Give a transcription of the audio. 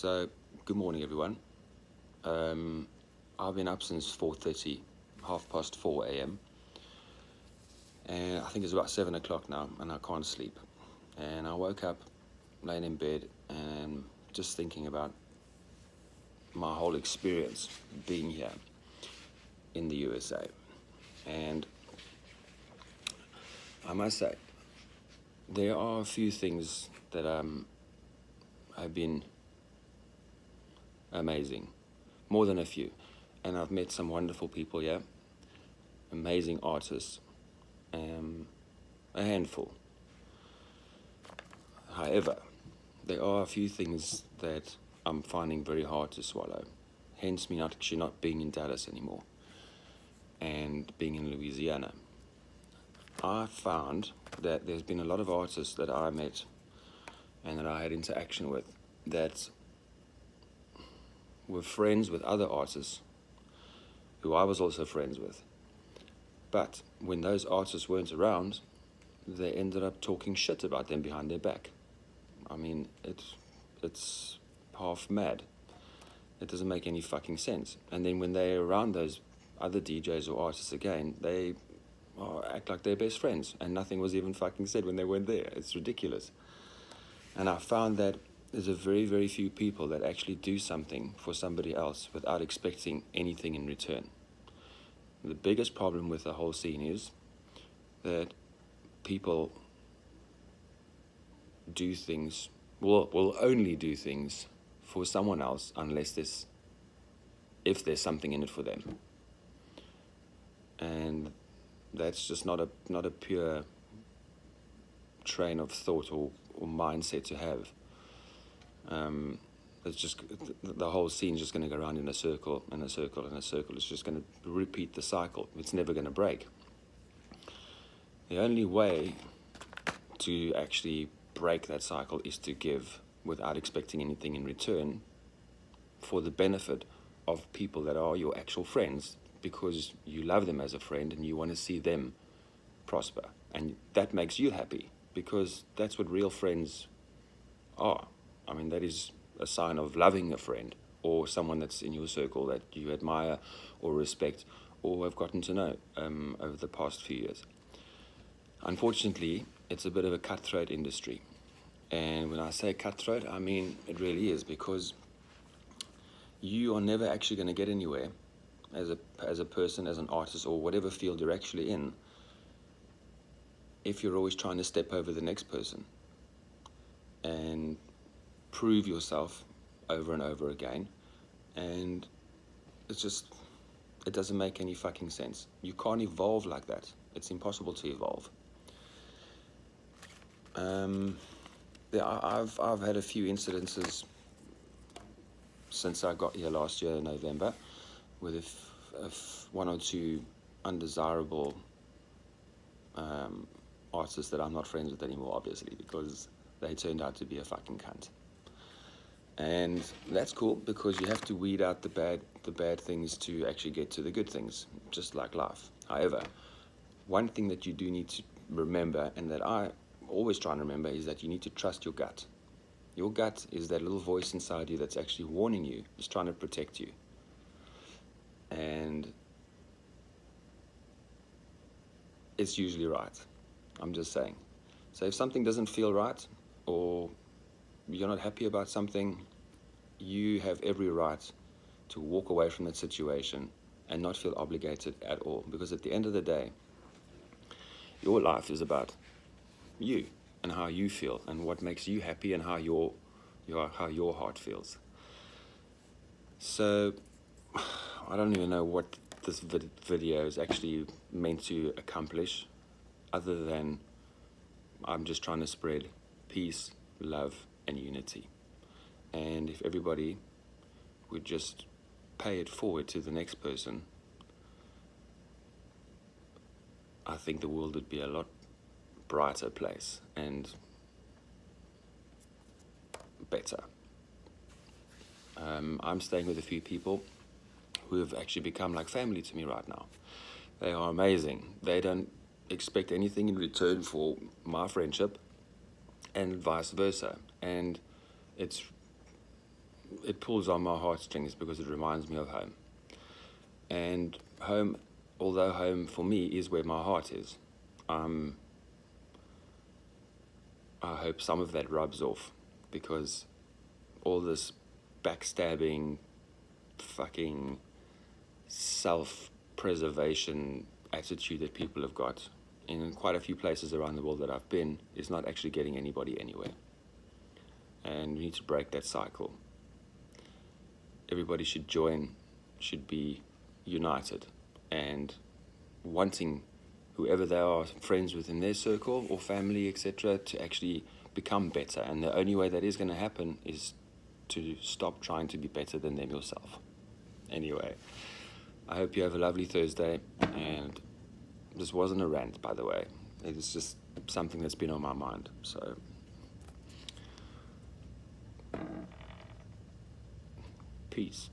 So, good morning, everyone. I've been up since 4:30, 4:30 a.m. And I think it's about 7 o'clock now, and I can't sleep. And I woke up, laying in bed, and just thinking about my whole experience being here in the USA. And I must say, there are a few things that have been amazing, more than a few. And I've met some wonderful people here, amazing artists, a handful. However, there are a few things that I'm finding very hard to swallow, hence me actually not being in Dallas anymore and being in Louisiana. I found that there's been a lot of artists that I met and that I had interaction with that were friends with other artists who I was also friends with. But when those artists weren't around, they ended up talking shit about them behind their back. I mean, it's half mad. It doesn't make any fucking sense. And then when they're around those other DJs or artists again, they act like they're best friends, and nothing was even fucking said when they weren't there. It's ridiculous. And I found that there's a very, very few people that actually do something for somebody else without expecting anything in return. The biggest problem with the whole scene is that people do things, will only do things for someone else if there's something in it for them. And that's just not a pure train of thought or mindset to have. It's just the whole scene's just going to go around in a circle and a circle and a circle. It's just going to repeat the cycle. It's never going to break. The only way to actually break that cycle is to give without expecting anything in return for the benefit of people that are your actual friends, because you love them as a friend and you want to see them prosper. And that makes you happy, because that's what real friends are. I mean, that is a sign of loving a friend or someone that's in your circle that you admire or respect or have gotten to know over the past few years. Unfortunately, it's a bit of a cutthroat industry. And when I say cutthroat, I mean it really is, because you are never actually going to get anywhere as a person, as an artist, or whatever field you're actually in, if you're always trying to step over the next person and prove yourself over and over again. And it doesn't make any fucking sense. You can't evolve like that. It's impossible to evolve. I've had a few incidences since I got here last year in November with one or two undesirable artists that I'm not friends with anymore, obviously, because they turned out to be a fucking cunt. And that's cool, because you have to weed out the bad things to actually get to the good things, just like life. However, one thing that you do need to remember, and that I always try and remember, is that you need to trust your gut. Your gut is that little voice inside you that's actually warning you, is trying to protect you. And it's usually right. I'm just saying. So if something doesn't feel right, or you're not happy about something, you have every right to walk away from that situation and not feel obligated at all. Because at the end of the day, your life is about you and how you feel and what makes you happy and how your heart feels. So I don't even know what this video is actually meant to accomplish, other than I'm just trying to spread peace, love, and unity. And if everybody would just pay it forward to the next person, I think the world would be a lot brighter place and better. I'm staying with a few people who have actually become like family to me right now. They are amazing. They don't expect anything in return for my friendship, and vice versa. And it's it pulls on my heartstrings because it reminds me of home. And home, although home for me is where my heart is, I hope some of that rubs off, because all this backstabbing, fucking self-preservation attitude that people have got in quite a few places around the world that I've been is not actually getting anybody anywhere. And we need to break that cycle. Everybody should join, should be united, and wanting whoever they are, friends within their circle or family, etc., to actually become better. And the only way that is going to happen is to stop trying to be better than them yourself. Anyway, I hope you have a lovely Thursday, and this wasn't a rant, by the way. It was just something that's been on my mind. So, peace.